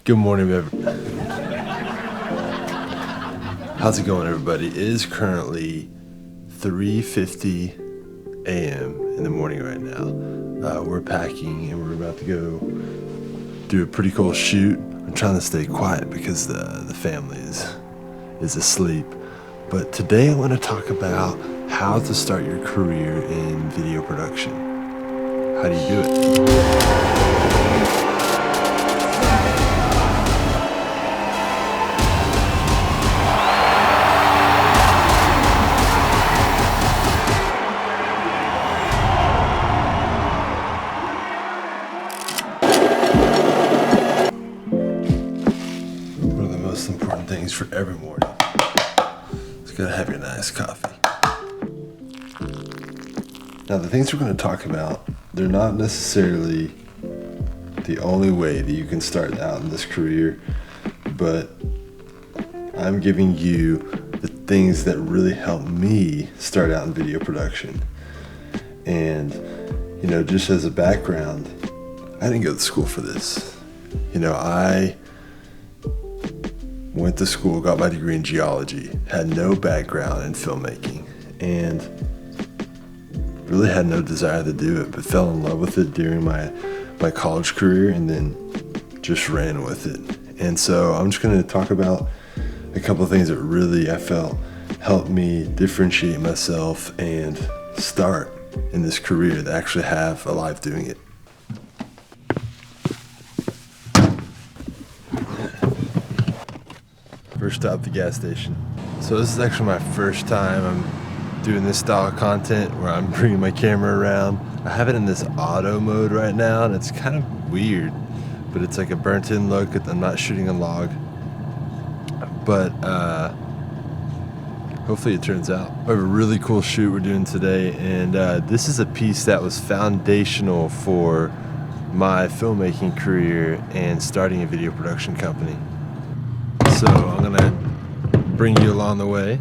Good morning, everybody. How's it going, everybody? It is currently 3:50 a.m. in the morning right now. We're packing and we're about to go do a pretty cool shoot. I'm trying to stay quiet because the family is asleep. But today I want to talk about how to start your career in video production. How do you do it? Important things for every morning. It's gotta have your nice coffee. Now, the things we're going to talk about, they're not necessarily the only way that you can start out in this career, but I'm giving you the things that really helped me start out in video production. And, you know, just as a background, I didn't go to school for this. You know, I went to school, got my degree in geology, had no background in filmmaking, and really had no desire to do it, but fell in love with it during my college career and then just ran with it. And so I'm just going to talk about a couple of things that really I felt helped me differentiate myself and start in this career, to actually have a life doing it. First stop, the gas station. So this is actually my first time I'm doing this style of content where I'm bringing my camera around. I have it in this auto mode right now, and it's kind of weird, but it's like a burnt in look. I'm not shooting a log, but hopefully it turns out. We have a really cool shoot we're doing today, and this is a piece that was foundational for my filmmaking career and starting a video production company. So I'm gonna bring you along the way.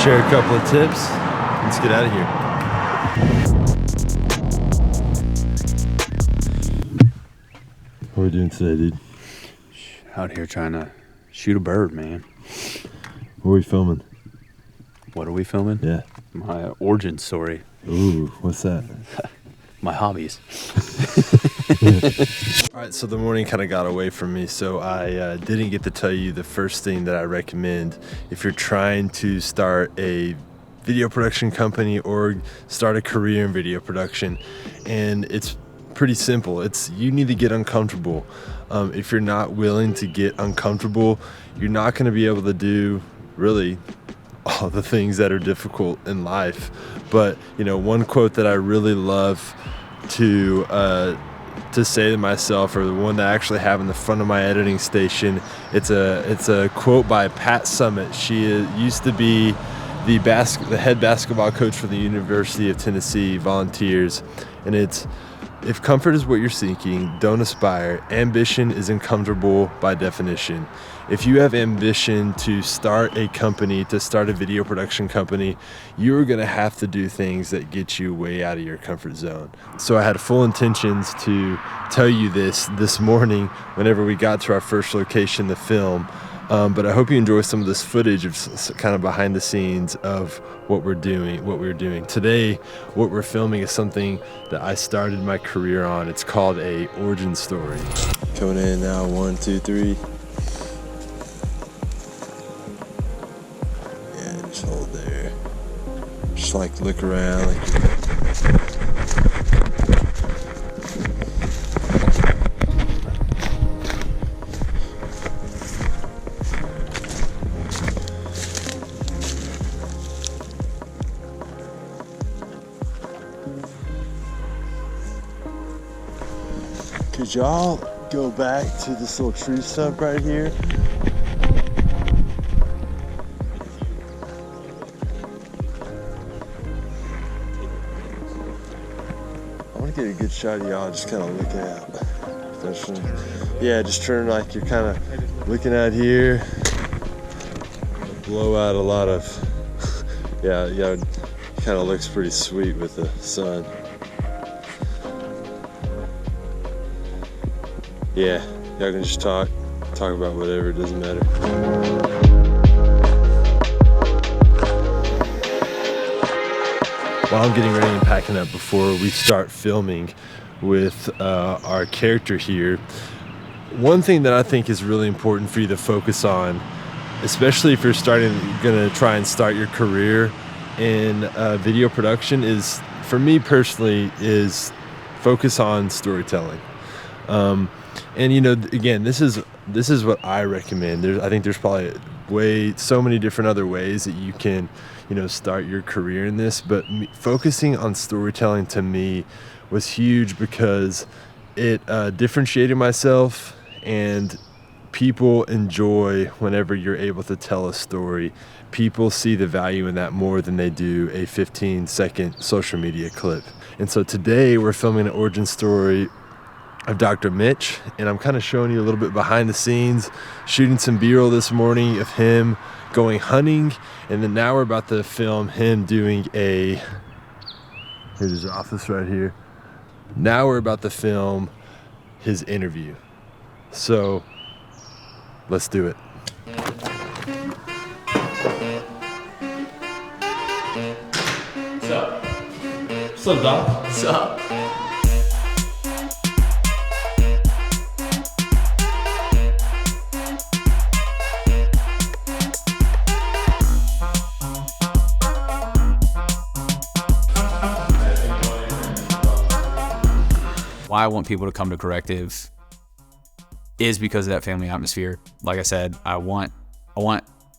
Share a couple of tips. Let's get out of here. What are we doing today, dude? Out here trying to shoot a bird, man. What are we filming? What are we filming? Yeah. My origin story. Ooh, what's that? My hobbies. All right, so the morning kind of got away from me, so I didn't get to tell you the first thing that I recommend if you're trying to start a video production company or start a career in video production. And it's pretty simple. You need to get uncomfortable. If you're not willing to get uncomfortable, you're not going to be able to do really all the things that are difficult in life. But, you know, one quote that I really love to say to myself, or the one that I actually have in the front of my editing station, it's a quote by Pat Summitt. She used to be the head basketball coach for the University of Tennessee Volunteers, and it's, if comfort is what you're seeking, don't aspire. Ambition is uncomfortable by definition. If you have ambition to start a company, to start a video production company, you're gonna have to do things that get you way out of your comfort zone. So I had full intentions to tell you this morning whenever we got to our first location to film. But I hope you enjoy some of this footage of kind of behind the scenes of what we're doing. Today, what we're filming is something that I started my career on. It's called a origin story. Coming in now, 1, 2, 3. Yeah, just hold there. Just like look around. Could y'all go back to this little tree stump right here? I want to get a good shot of y'all just kind of looking out. Yeah, just turn like you're kind of looking out here. Blow out a lot of, yeah, Kind of looks pretty sweet with the sun. Yeah, y'all can just talk about whatever, it doesn't matter. While I'm getting ready and packing up before we start filming with our character here, one thing that I think is really important for you to focus on, especially if you're gonna try and start your career in video production, is, for me personally, is focus on storytelling. And again, this is what I recommend. I think there's probably so many different other ways that you can, start your career in this. But focusing on storytelling to me was huge because it differentiated myself, and people enjoy whenever you're able to tell a story. People see the value in that more than they do a 15-second social media clip. And so today we're filming an origin story of Dr. Mitch, and I'm kind of showing you a little bit behind the scenes, shooting some B-roll this morning of him going hunting, and then now we're about to film him doing here's his office right here. Now we're about to film his interview. So let's do it. What's up? What's up, Doc? What's up? Why I want people to come to Corrective is because of that family atmosphere. Like I said, I want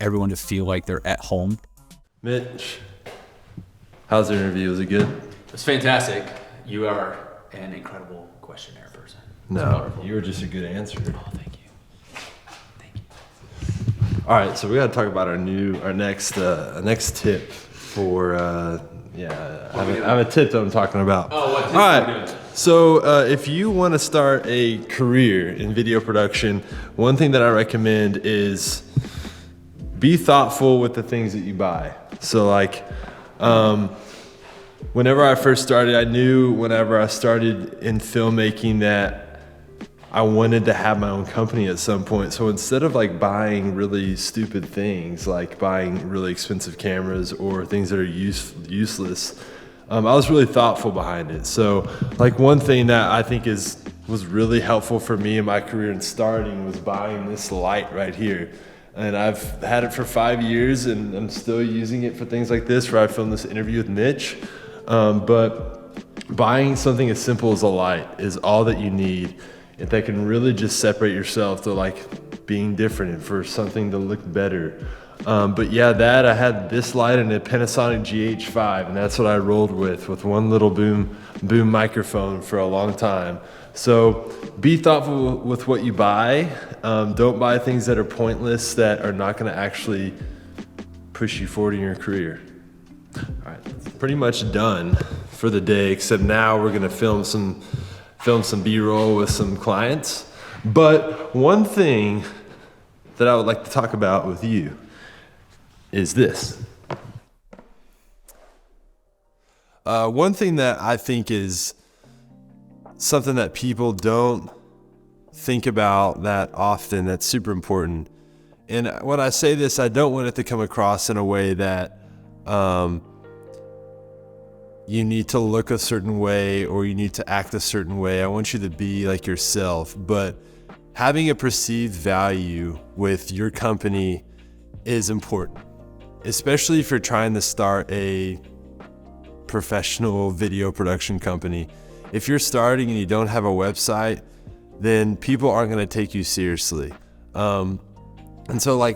everyone to feel like they're at home. Mitch, how's the interview? Was it good? It's fantastic. You are an incredible questionnaire person. No, you were just a good answer. Oh, thank you. Thank you. All right, so we got to talk about our next tip for I have a tip that I'm talking about. Oh, what tip All are we right. doing? So if you want to start a career in video production, one thing that I recommend is be thoughtful with the things that you buy. So whenever I first started, I knew whenever I started in filmmaking that I wanted to have my own company at some point. So instead of buying really stupid things, like buying really expensive cameras or things that are useless, I was really thoughtful behind it. So one thing that I think was really helpful for me in my career in starting was buying this light right here. And I've had it for 5 years, and I'm still using it for things like this, where I filmed this interview with Mitch. But buying something as simple as a light is all that you need, if that can really just separate yourself to being different and for something to look better. But yeah, I had this light and a Panasonic GH5, and that's what I rolled with one little boom microphone for a long time. So be thoughtful with what you buy. Don't buy things that are pointless, that are not going to actually push you forward in your career. All right, that's pretty much done for the day, except now we're going to film some B-roll with some clients. But one thing that I would like to talk about with you is this. One thing that I think is something that people don't think about that often, that's super important. And when I say this, I don't want it to come across in a way that you need to look a certain way or you need to act a certain way. I want you to be like yourself. But having a perceived value with your company is important, especially if you're trying to start a professional video production company. If you're starting and you don't have a website, then people aren't going to take you seriously. And so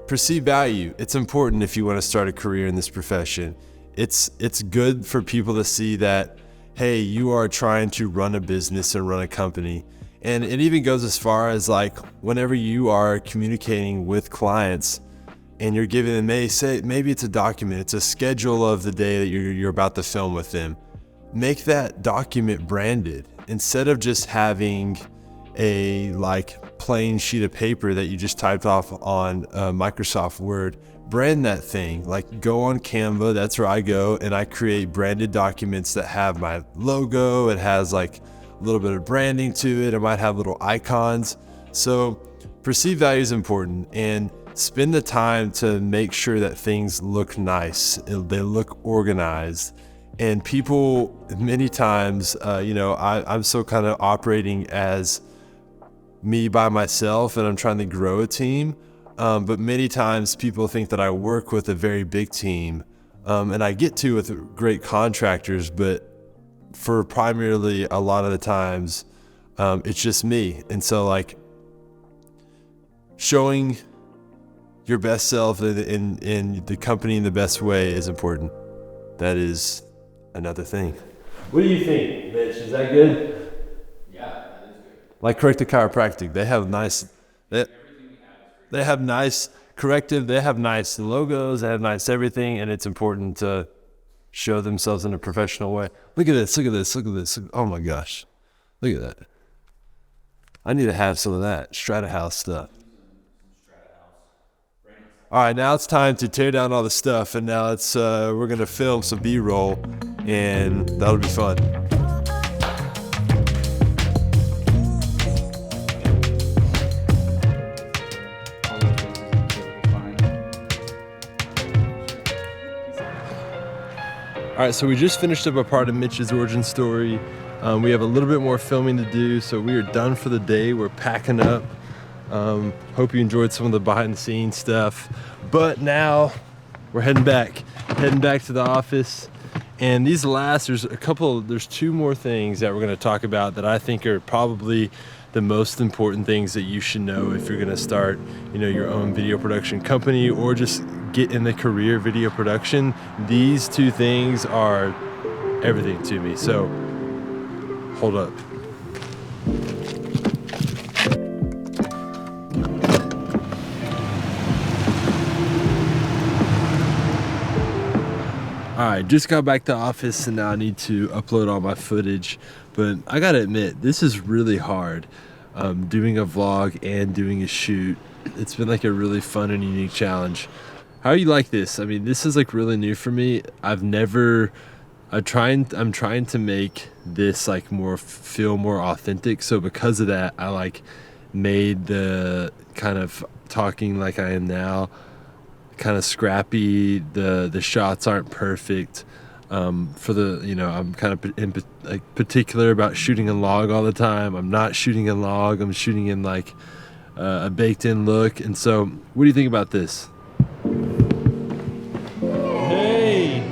perceived value, it's important if you want to start a career in this profession. It's good for people to see that, hey, you are trying to run a business and run a company. And it even goes as far as whenever you are communicating with clients and you're giving them, maybe it's a document, it's a schedule of the day that you're about to film with them. Make that document branded. Instead of just having a plain sheet of paper that you just typed off on Microsoft Word, brand that thing. Like, go on Canva, that's where I go, and I create branded documents that have my logo. It has like a little bit of branding to it. It might have little icons. So perceived value is important, and spend the time to make sure that things look nice, they look organized. And people, many times, I'm still kind of operating as me by myself, and I'm trying to grow a team. But many times people think that I work with a very big team, and I get to with great contractors, but for primarily a lot of the times, it's just me. And so, like, showing your best self in the company in the best way is important. That is another thing. What do you think, Mitch? Is that good? Yeah, that is good. Like Corrective Chiropractic, they have nice corrective, they have nice logos, they have nice everything, and it's important to show themselves in a professional way. Look at this. Oh my gosh. Look at that. I need to have some of that Strata House stuff. All right, now it's time to tear down all the stuff, and now we're gonna film some B-roll, and that'll be fun. All right, so we just finished up a part of Mitch's origin story. We have a little bit more filming to do, so we are done for the day. We're packing up. Hope you enjoyed some of the behind the scenes stuff. But now we're heading back to the office. And there's two more things that we're gonna talk about that I think are probably the most important things that you should know if you're gonna start, your own video production company or just get in the career video production. These two things are everything to me. So hold up. All right, just got back to the office, and now I need to upload all my footage. But I gotta admit, this is really hard, doing a vlog and doing a shoot. It's been like a really fun and unique challenge. How do you like this? I mean, this is like really new for me. I'm trying to make this like feel more authentic. So because of that, I like made the kind of talking like I am now kind of scrappy. The shots aren't perfect. I'm kind of particular about shooting in log all the time. I'm not shooting in log. I'm shooting in like a baked in look. And so what do you think about this? Hey.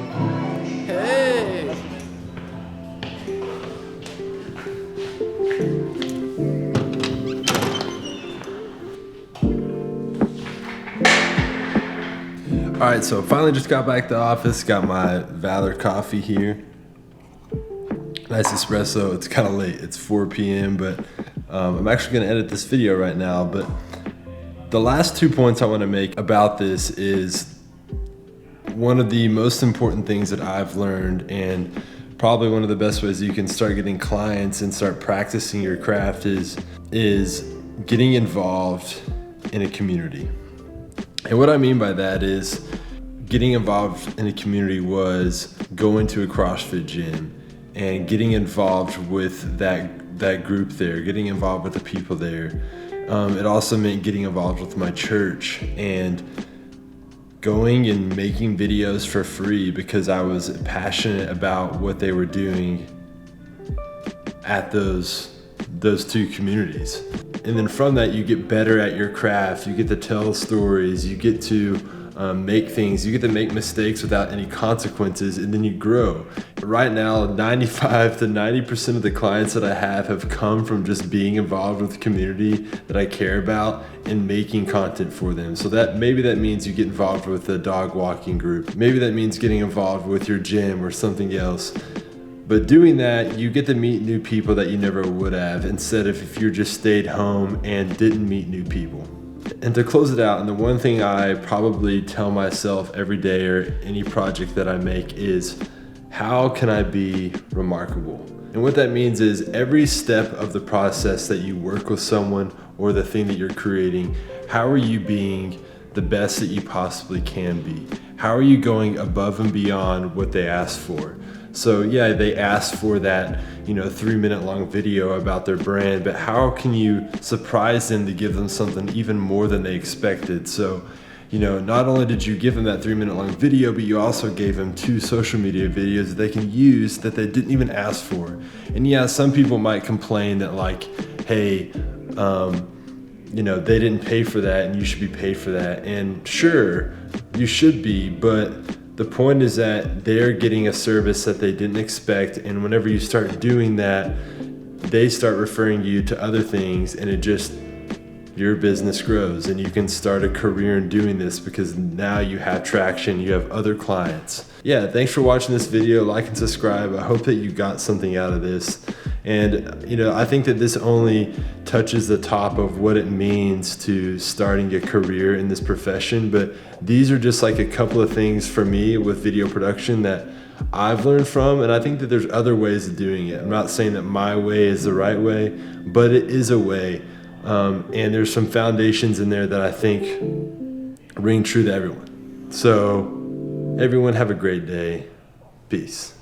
All right, so finally just got back to the office, got my Valor coffee here. Nice espresso. It's kind of late, it's 4 p.m., but I'm actually gonna edit this video right now. But the last 2 points I wanna make about this is one of the most important things that I've learned, and probably one of the best ways you can start getting clients and start practicing your craft is getting involved in a community. And what I mean by that is getting involved in a community was going to a CrossFit gym and getting involved with that group there, getting involved with the people there. It also meant getting involved with my church and going and making videos for free because I was passionate about what they were doing at those two communities. And then from that, you get better at your craft, you get to tell stories, you get to make things, you get to make mistakes without any consequences, and then you grow. Right now, 95 to 90% of the clients that I have come from just being involved with the community that I care about and making content for them. So maybe that means you get involved with a dog walking group. Maybe that means getting involved with your gym or something else. But doing that, you get to meet new people that you never would have, instead of if you just stayed home and didn't meet new people. And to close it out, and the one thing I probably tell myself every day or any project that I make is, how can I be remarkable? And what that means is every step of the process that you work with someone or the thing that you're creating, how are you being the best that you possibly can be? How are you going above and beyond what they asked for? So yeah, they asked for that, 3-minute long video about their brand, but how can you surprise them to give them something even more than they expected? So, not only did you give them that 3-minute long video, but you also gave them 2 social media videos that they can use that they didn't even ask for. And yeah, some people might complain that like, hey, they didn't pay for that and you should be paid for that. And sure, you should be, but the point is that they're getting a service that they didn't expect, and whenever you start doing that, they start referring you to other things, and your business grows, and you can start a career in doing this because now you have traction, you have other clients. Yeah, thanks for watching this video. Like and subscribe. I hope that you got something out of this. And I think that this only touches the top of what it means to starting a career in this profession, but these are just like a couple of things for me with video production that I've learned from, and I think that there's other ways of doing it. I'm not saying that my way is the right way, but it is a way. And there's some foundations in there that I think ring true to everyone. So everyone have a great day. Peace.